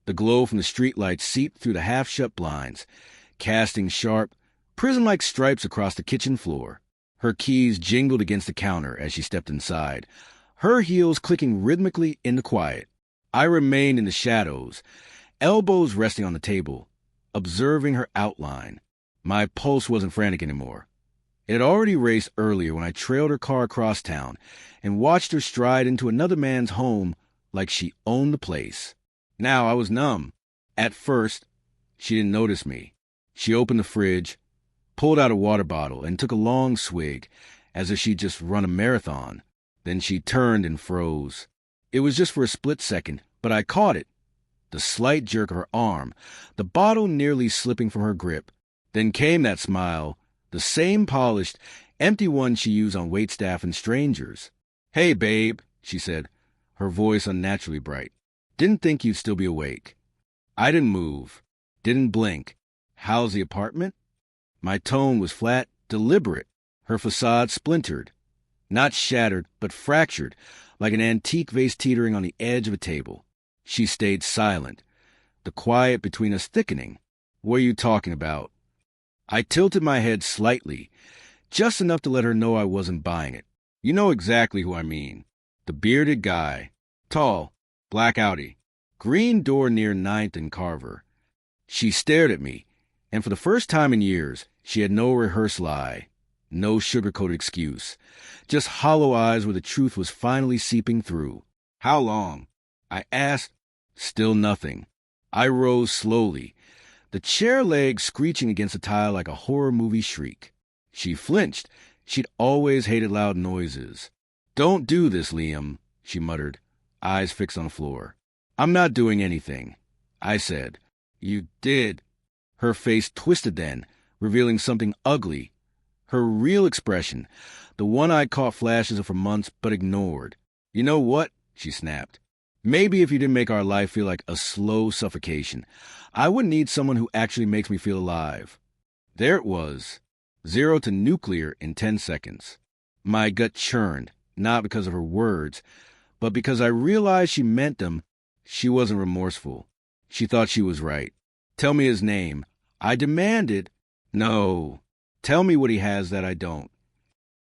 The glow from the streetlights seeped through the half-shut blinds, casting sharp, prison-like stripes across the kitchen floor. Her keys jingled against the counter as she stepped inside, her heels clicking rhythmically in the quiet. I remained in the shadows, elbows resting on the table, observing her outline. My pulse wasn't frantic anymore. It had already raced earlier when I trailed her car across town and watched her stride into another man's home like she owned the place. Now I was numb. At first, she didn't notice me. She opened the fridge, pulled out a water bottle, and took a long swig, as if she'd just run a marathon. Then she turned and froze. It was just for a split second, but I caught it. The slight jerk of her arm, the bottle nearly slipping from her grip. Then came that smile, the same polished, empty one she used on waitstaff and strangers. "Hey, babe," she said, her voice unnaturally bright. "Didn't think you'd still be awake." I didn't move, didn't blink. "How's the apartment?" My tone was flat, deliberate, her facade splintered. Not shattered, but fractured, like an antique vase teetering on the edge of a table. She stayed silent, the quiet between us thickening. "What are you talking about?" I tilted my head slightly, just enough to let her know I wasn't buying it. "You know exactly who I mean. The bearded guy. Tall, black Audi. Green door near 9th and Carver." She stared at me, and for the first time in years, she had no rehearsed lie, no sugar-coated excuse, just hollow eyes where the truth was finally seeping through. "How long?" I asked. Still nothing. I rose slowly, the chair leg screeching against the tile like a horror movie shriek. She flinched. She'd always hated loud noises. "Don't do this, Liam," she muttered, eyes fixed on the floor. "I'm not doing anything," I said. "You did." Her face twisted then, revealing something ugly. Her real expression, the one I caught flashes of for months but ignored. "You know what?" she snapped. "Maybe if you didn't make our life feel like a slow suffocation, I wouldn't need someone who actually makes me feel alive." There it was, 0 to nuclear in 10 seconds. My gut churned, not because of her words, but because I realized she meant them. She wasn't remorseful. She thought she was right. "Tell me his name." I demanded. "No. Tell me what he has that I don't."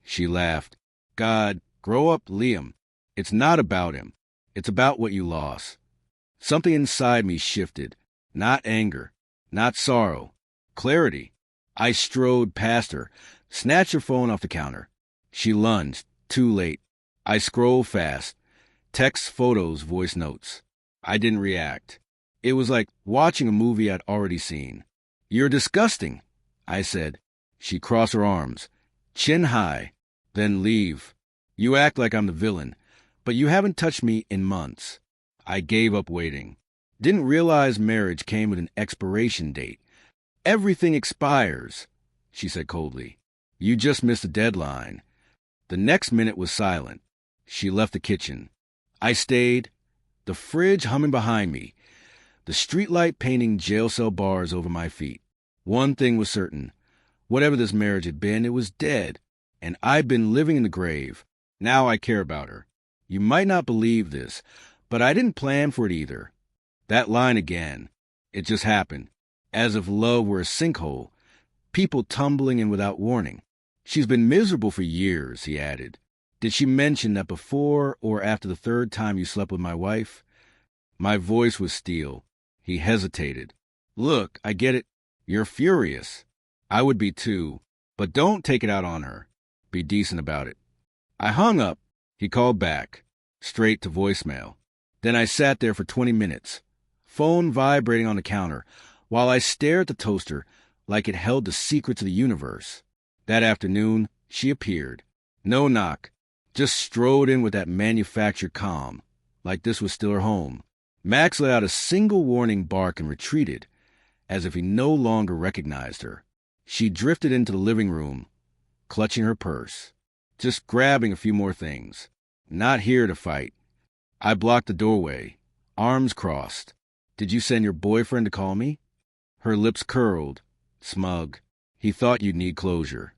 She laughed. "God, grow up, Liam. It's not about him. It's about what you lost." Something inside me shifted. Not anger, not sorrow. Clarity. I strode past her, snatched her phone off the counter. She lunged, too late. I scrolled fast. Texts, photos, voice notes. I didn't react. It was like watching a movie I'd already seen. "You're disgusting," I said. She crossed her arms, chin high. "Then leave. You act like I'm the villain, but you haven't touched me in months." I gave up waiting. Didn't realize marriage came with an expiration date. "Everything expires," she said coldly. "You just missed the deadline." The next minute was silent. She left the kitchen. I stayed, the fridge humming behind me, the streetlight painting jail cell bars over my feet. One thing was certain. Whatever this marriage had been, it was dead, and I'd been living in the grave. Now I care about her. You might not believe this, but I didn't plan for it either. That line again. It just happened. As if love were a sinkhole, people tumbling in without warning. "She's been miserable for years," he added. "Did she mention that before or after the 3rd time you slept with my wife?" My voice was steel. He hesitated. "Look, I get it. You're furious. I would be too. But don't take it out on her. Be decent about it." I hung up. He called back, straight to voicemail. Then I sat there for 20 minutes, phone vibrating on the counter, while I stared at the toaster like it held the secrets of the universe. That afternoon, she appeared. No knock. Just strode in with that manufactured calm, like this was still her home. Max let out a single warning bark and retreated, as if he no longer recognized her. She drifted into the living room, clutching her purse, just grabbing a few more things. Not here to fight. I blocked the doorway, arms crossed. "Did you send your boyfriend to call me?" Her lips curled, smug. "He thought you'd need closure."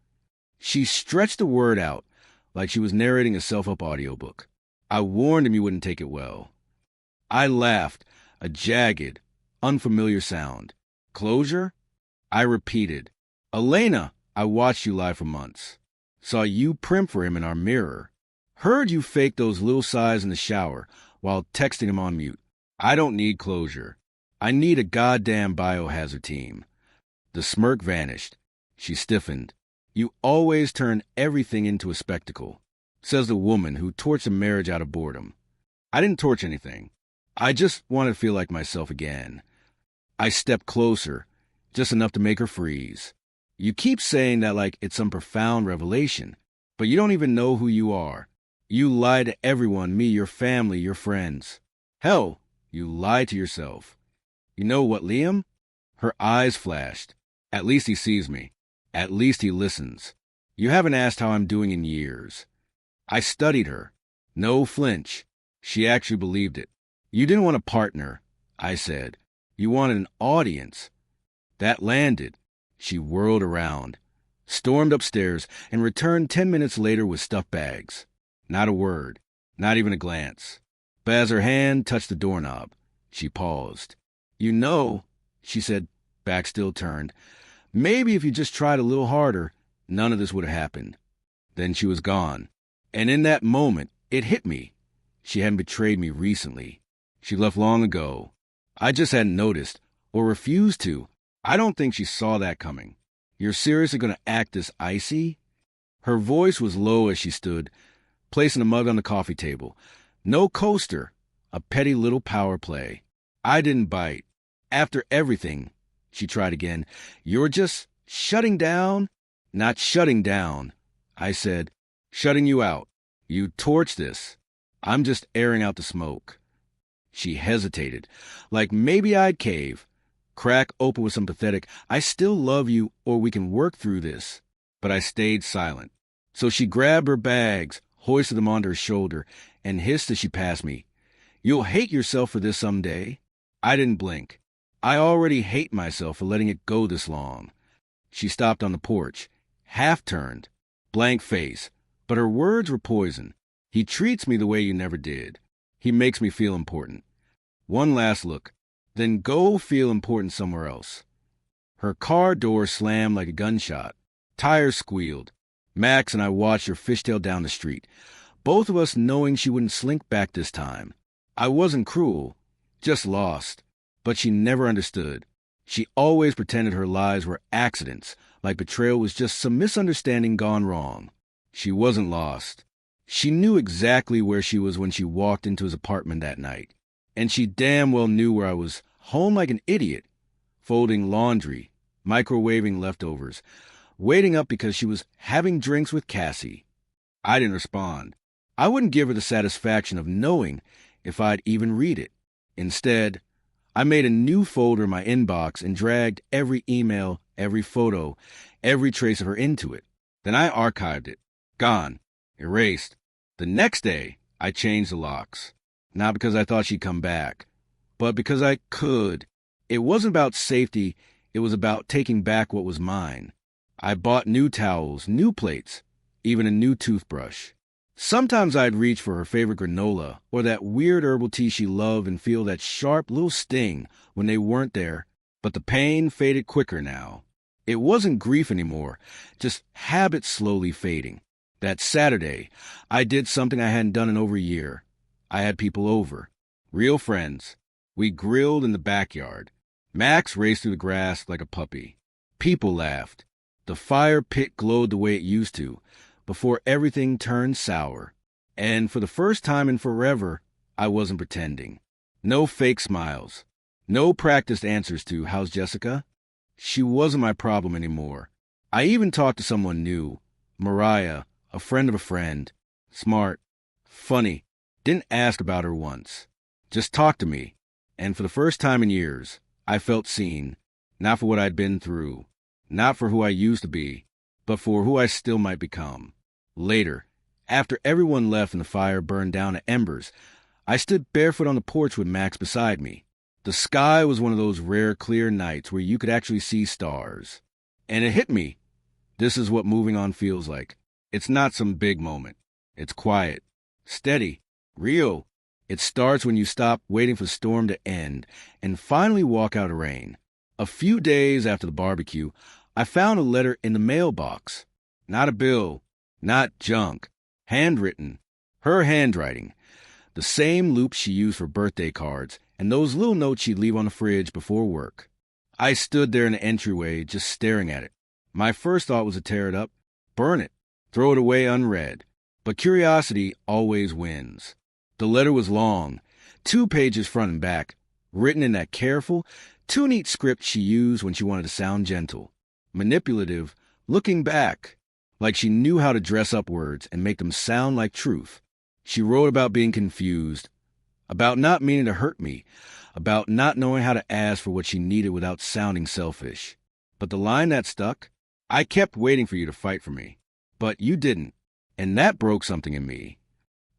She stretched the word out like she was narrating a self-help audiobook. "I warned him you wouldn't take it well." I laughed, a jagged, unfamiliar sound. Closure? I repeated. Elena, I watched you lie for months. Saw you primp for him in our mirror. Heard you fake those little sighs in the shower while texting him on mute. I don't need closure. I need a goddamn biohazard team. The smirk vanished. She stiffened. You always turn everything into a spectacle, says the woman who torched a marriage out of boredom. I didn't torch anything. I just wanted to feel like myself again. I stepped closer, just enough to make her freeze. You keep saying that like it's some profound revelation, but you don't even know who you are. You lie to everyone, me, your family, your friends. Hell, you lie to yourself. You know what, Liam? Her eyes flashed. At least he sees me. At least he listens. You haven't asked how I'm doing in years. I studied her. No flinch. She actually believed it. You didn't want a partner, I said. You wanted an audience. That landed. She whirled around, stormed upstairs, and returned 10 minutes later with stuffed bags. Not a word, not even a glance. But as her hand touched the doorknob, she paused. You know, she said, back still turned, maybe if you just tried a little harder, none of this would have happened. Then she was gone. And in that moment, it hit me. She hadn't betrayed me recently. She left long ago. I just hadn't noticed, or refused to. I don't think she saw that coming. You're seriously going to act this icy? Her voice was low as she stood, placing a mug on the coffee table. No coaster, a petty little power play. I didn't bite. After everything, she tried again, you're just shutting down? Not shutting down, I said. Shutting you out. You torch this. I'm just airing out the smoke. She hesitated, like maybe I'd cave. Crack open with some pathetic, I still love you, or we can work through this. But I stayed silent. So she grabbed her bags, hoisted them onto her shoulder, and hissed as she passed me. You'll hate yourself for this someday. I didn't blink. I already hate myself for letting it go this long. She stopped on the porch, half-turned, blank face, but her words were poison. He treats me the way you never did. He makes me feel important. One last look. Then go feel important somewhere else. Her car door slammed like a gunshot. Tires squealed. Max and I watched her fishtail down the street, both of us knowing she wouldn't slink back this time. I wasn't cruel, just lost. But she never understood. She always pretended her lies were accidents, like betrayal was just some misunderstanding gone wrong. She wasn't lost. She knew exactly where she was when she walked into his apartment that night. And she damn well knew where I was, home like an idiot, folding laundry, microwaving leftovers, waiting up because she was having drinks with Cassie. I didn't respond. I wouldn't give her the satisfaction of knowing if I'd even read it. Instead, I made a new folder in my inbox and dragged every email, every photo, every trace of her into it. Then I archived it. Gone. Erased. The next day, I changed the locks. Not because I thought she'd come back, but because I could. It wasn't about safety, it was about taking back what was mine. I bought new towels, new plates, even a new toothbrush. Sometimes I'd reach for her favorite granola or that weird herbal tea she loved and feel that sharp little sting when they weren't there, but the pain faded quicker now. It wasn't grief anymore, just habit slowly fading. That Saturday, I did something I hadn't done in over a year. I had people over, real friends. We grilled in the backyard. Max raced through the grass like a puppy. People laughed. The fire pit glowed the way it used to, before everything turned sour. And for the first time in forever, I wasn't pretending. No fake smiles. No practiced answers to, how's Jessica? She wasn't my problem anymore. I even talked to someone new. Mariah, a friend of a friend. Smart. Funny. Didn't ask about her once. Just talked to me. And for the first time in years, I felt seen. Not for what I'd been through. Not for who I used to be. But for who I still might become. Later, after everyone left and the fire burned down to embers, I stood barefoot on the porch with Max beside me. The sky was one of those rare clear nights where you could actually see stars. And it hit me. This is what moving on feels like. It's not some big moment. It's quiet. Steady. Real. It starts when you stop waiting for the storm to end and finally walk out of rain. A few days after the barbecue, I found a letter in the mailbox. Not a bill, not junk. Handwritten. Her handwriting. The same loop she used for birthday cards and those little notes she'd leave on the fridge before work. I stood there in the entryway just staring at it. My first thought was to tear it up, burn it, throw it away unread. But curiosity always wins. The letter was long, 2 pages front and back, written in that careful, too neat script she used when she wanted to sound gentle. Manipulative, looking back, like she knew how to dress up words and make them sound like truth. She wrote about being confused, about not meaning to hurt me, about not knowing how to ask for what she needed without sounding selfish. But the line that stuck, I kept waiting for you to fight for me, but you didn't, and that broke something in me.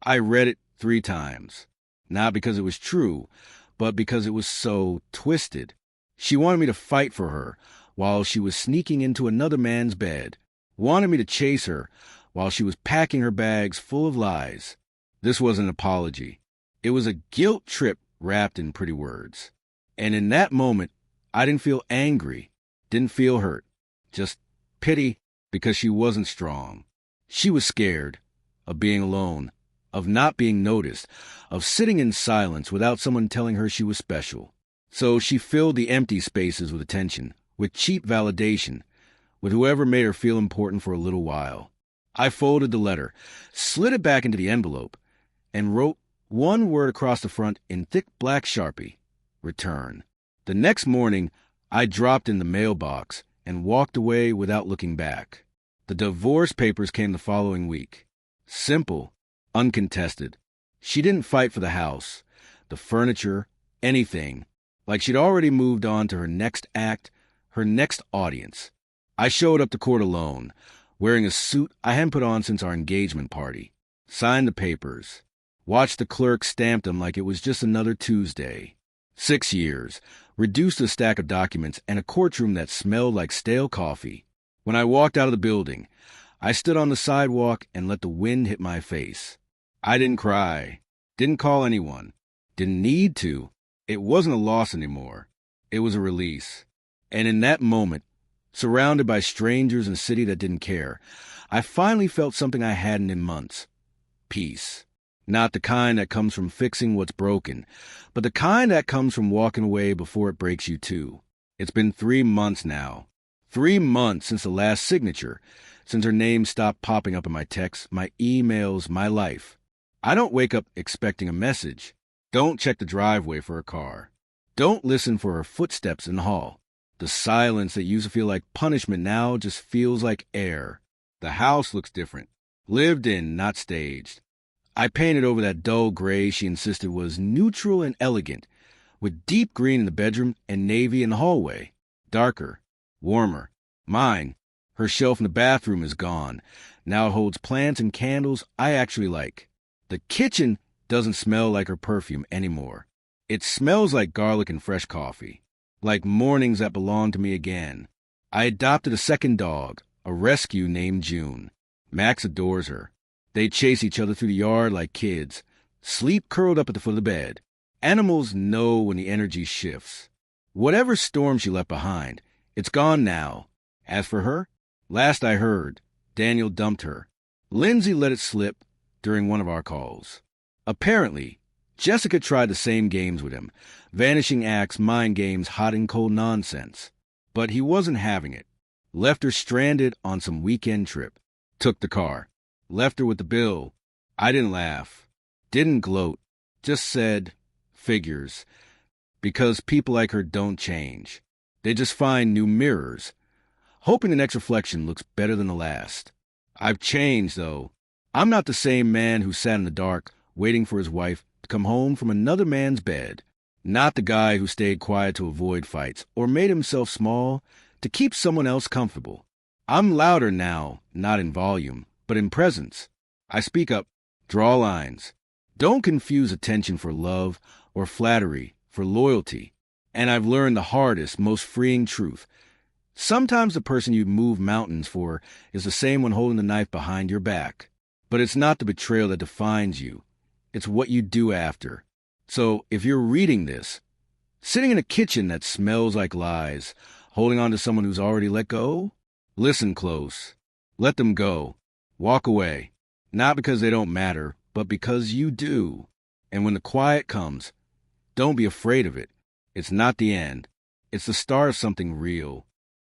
I read it 3 times, not because it was true, but because it was so twisted. She wanted me to fight for her while she was sneaking into another man's bed, wanted me to chase her while she was packing her bags full of lies. This was an apology. It was a guilt trip wrapped in pretty words. And in that moment, I didn't feel angry, didn't feel hurt, just pity because she wasn't strong. She was scared of being alone, of not being noticed, of sitting in silence without someone telling her she was special. So she filled the empty spaces with attention, with cheap validation, with whoever made her feel important for a little while. I folded the letter, slid it back into the envelope, and wrote 1 word across the front in thick black Sharpie: return. The next morning, I dropped in the mailbox and walked away without looking back. The divorce papers came the following week. Simple, uncontested. She didn't fight for the house, the furniture, anything. Like she'd already moved on to her next act, her next audience. I showed up to court alone, wearing a suit I hadn't put on since our engagement party. Signed the papers. Watched the clerk stamp them like it was just another Tuesday. 6 years, reduced to a stack of documents and a courtroom that smelled like stale coffee. When I walked out of the building, I stood on the sidewalk and let the wind hit my face. I didn't cry, didn't call anyone, didn't need to. It wasn't a loss anymore. It was a release. And in that moment, surrounded by strangers in a city that didn't care, I finally felt something I hadn't in months. Peace. Not the kind that comes from fixing what's broken, but the kind that comes from walking away before it breaks you too. It's been 3 months now. 3 months since the last signature, since her name stopped popping up in my texts, my emails, my life. I don't wake up expecting a message. Don't check the driveway for a car. Don't listen for her footsteps in the hall. The silence that used to feel like punishment now just feels like air. The house looks different. Lived in, not staged. I painted over that dull gray she insisted was neutral and elegant, with deep green in the bedroom and navy in the hallway. Darker, warmer. Mine. Her shelf in the bathroom is gone. Now it holds plants and candles I actually like. The kitchen doesn't smell like her perfume anymore. It smells like garlic and fresh coffee. Like mornings that belong to me again. I adopted a second dog, a rescue named June. Max adores her. They chase each other through the yard like kids, sleep curled up at the foot of the bed. Animals know when the energy shifts. Whatever storm she left behind, it's gone now. As for her, last I heard, Daniel dumped her. Lindsay let it slip during one of our calls. Apparently, Jessica tried the same games with him, vanishing acts, mind games, hot and cold nonsense. But he wasn't having it. Left her stranded on some weekend trip. Took the car. Left her with the bill. I didn't laugh. Didn't gloat. Just said, figures. Because people like her don't change. They just find new mirrors, hoping the next reflection looks better than the last. I've changed, though. I'm not the same man who sat in the dark, waiting for his wife to come home from another man's bed. Not the guy who stayed quiet to avoid fights, or made himself small to keep someone else comfortable. I'm louder now, not in volume, but in presence. I speak up, draw lines. Don't confuse attention for love or flattery for loyalty. And I've learned the hardest, most freeing truth. Sometimes the person you move mountains for is the same one holding the knife behind your back. But it's not the betrayal that defines you. It's what you do after. So if you're reading this, sitting in a kitchen that smells like lies, holding on to someone who's already let go, listen close. Let them go. Walk away. Not because they don't matter, but because you do. And when the quiet comes, don't be afraid of it. It's not the end. It's the start of something real.